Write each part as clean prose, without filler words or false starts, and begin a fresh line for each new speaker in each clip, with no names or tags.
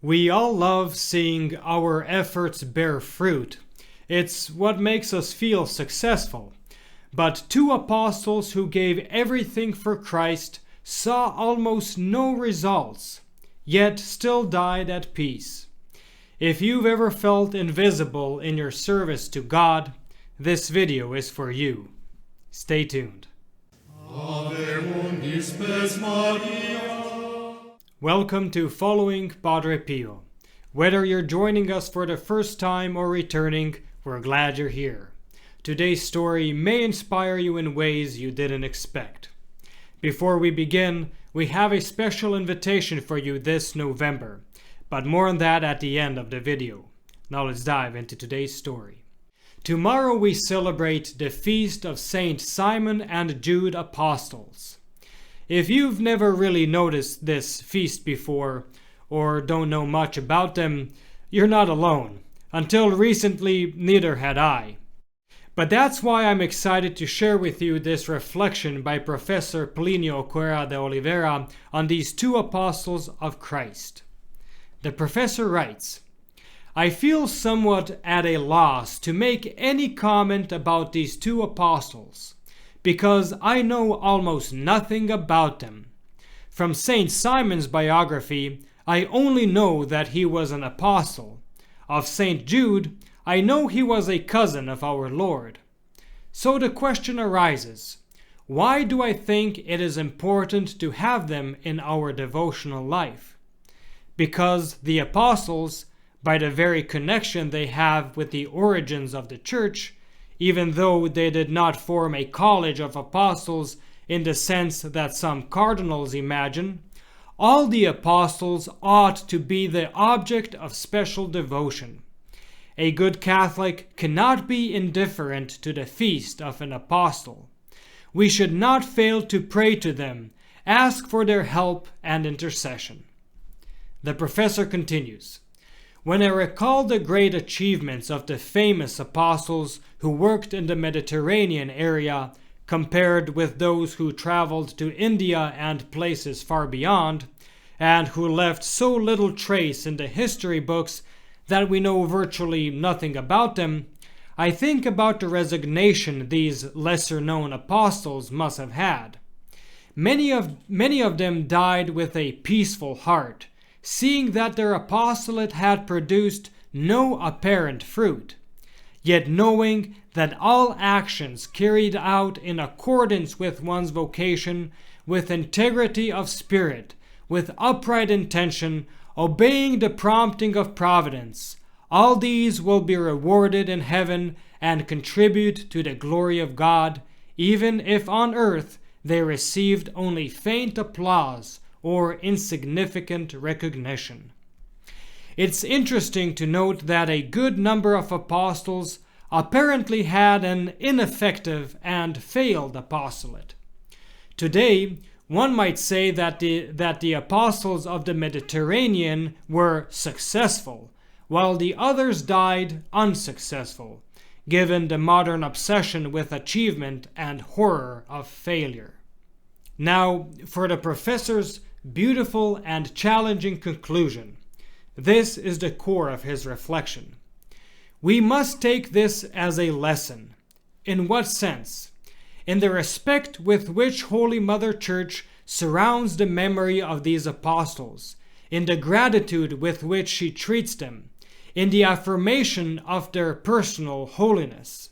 We all love seeing our efforts bear fruit. It's what makes us feel successful. But two apostles who gave everything for Christ saw almost no results, yet still died at peace. If you've ever felt invisible in your service to God, this video is for you. Stay tuned. Welcome to Following Padre Pio. Whether you're joining us for the first time or returning, we're glad you're here. Today's story may inspire you in ways you didn't expect. Before we begin, we have a special invitation for you this November, but more on that at the end of the video. Now let's dive into today's story. Tomorrow we celebrate the feast of Saint Simon and Jude Apostles. If you've never really noticed this feast before, or don't know much about them, you're not alone. Until recently, neither had I. But that's why I'm excited to share with you this reflection by Professor Plinio Correa de Oliveira on these two apostles of Christ. The professor writes, I feel somewhat at a loss to make any comment about these two apostles, because I know almost nothing about them. From Saint Simon's biography, I only know that he was an apostle. Of Saint Jude, I know he was a cousin of our Lord. So the question arises, why do I think it is important to have them in our devotional life? Because the apostles, by the very connection they have with the origins of the Church, even though they did not form a college of apostles in the sense that some cardinals imagine, all the apostles ought to be the object of special devotion. A good Catholic cannot be indifferent to the feast of an apostle. We should not fail to pray to them, ask for their help and intercession. The professor continues, when I recall the great achievements of the famous apostles who worked in the Mediterranean area compared with those who traveled to India and places far beyond, and who left so little trace in the history books that we know virtually nothing about them, I think about the resignation these lesser-known apostles must have had. Many of them died with a peaceful heart, seeing that their apostolate had produced no apparent fruit, yet knowing that all actions carried out in accordance with one's vocation, with integrity of spirit, with upright intention, obeying the prompting of providence, all these will be rewarded in heaven and contribute to the glory of God, even if on earth they received only faint applause or insignificant recognition. It's interesting to note that a good number of apostles apparently had an ineffective and failed apostolate. Today, one might say that the apostles of the Mediterranean were successful, while the others died unsuccessful, given the modern obsession with achievement and horror of failure. Now, for the professor's beautiful and challenging conclusion. This is the core of his reflection. We must take this as a lesson. In what sense? In the respect with which Holy Mother Church surrounds the memory of these apostles, in the gratitude with which she treats them, in the affirmation of their personal holiness.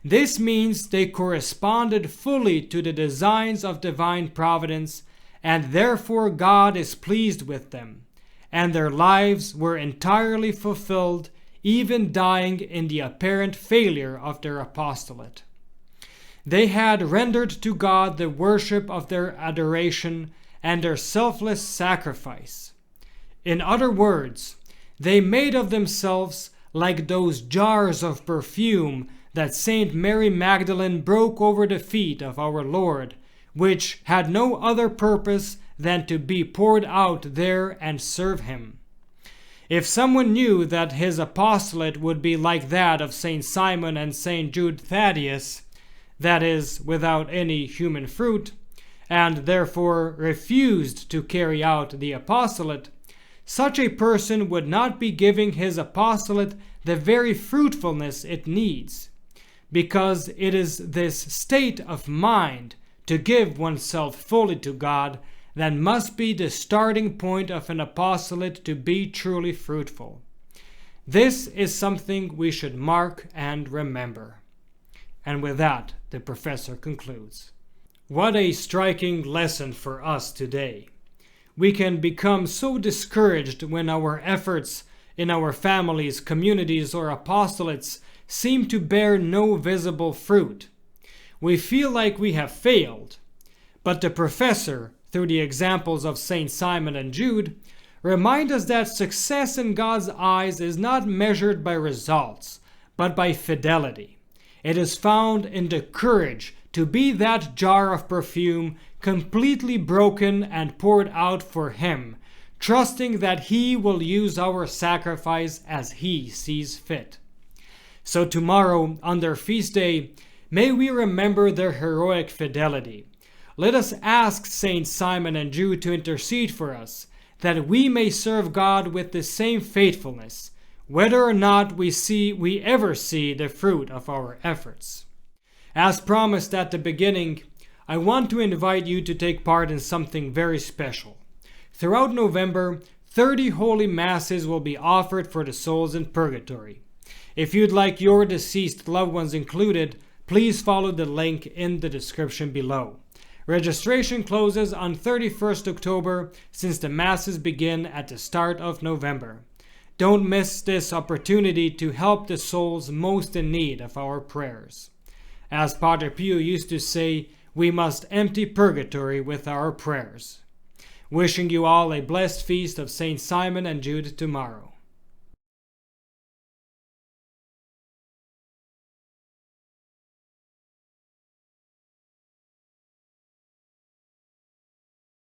This means they corresponded fully to the designs of Divine Providence, and therefore God is pleased with them, and their lives were entirely fulfilled, even dying in the apparent failure of their apostolate. They had rendered to God the worship of their adoration and their selfless sacrifice. In other words, they made of themselves like those jars of perfume that Saint Mary Magdalene broke over the feet of our Lord, which had no other purpose than to be poured out there and serve him. If someone knew that his apostolate would be like that of Saint Simon and Saint Jude Thaddeus, that is, without any human fruit, and therefore refused to carry out the apostolate, such a person would not be giving his apostolate the very fruitfulness it needs, because it is this state of mind to give oneself fully to God that must be the starting point of an apostolate to be truly fruitful. This is something we should mark and remember. And with that, the professor concludes. What a striking lesson for us today. We can become so discouraged when our efforts in our families, communities, or apostolates seem to bear no visible fruit. We feel like we have failed. But the professor, through the examples of Saint Simon and Jude, remind us that success in God's eyes is not measured by results, but by fidelity. It is found in the courage to be that jar of perfume completely broken and poured out for Him, trusting that He will use our sacrifice as He sees fit. So tomorrow, on their feast day, may we remember their heroic fidelity. Let us ask Saints Simon and Jude to intercede for us, that we may serve God with the same faithfulness, whether or not we ever see the fruit of our efforts. As promised at the beginning, I want to invite you to take part in something very special. Throughout November, 30 holy masses will be offered for the souls in Purgatory. If you'd like your deceased loved ones included, please follow the link in the description below. Registration closes on 31st October since the masses begin at the start of November. Don't miss this opportunity to help the souls most in need of our prayers. As Padre Pio used to say, we must empty purgatory with our prayers. Wishing you all a blessed feast of Saint Simon and Jude tomorrow.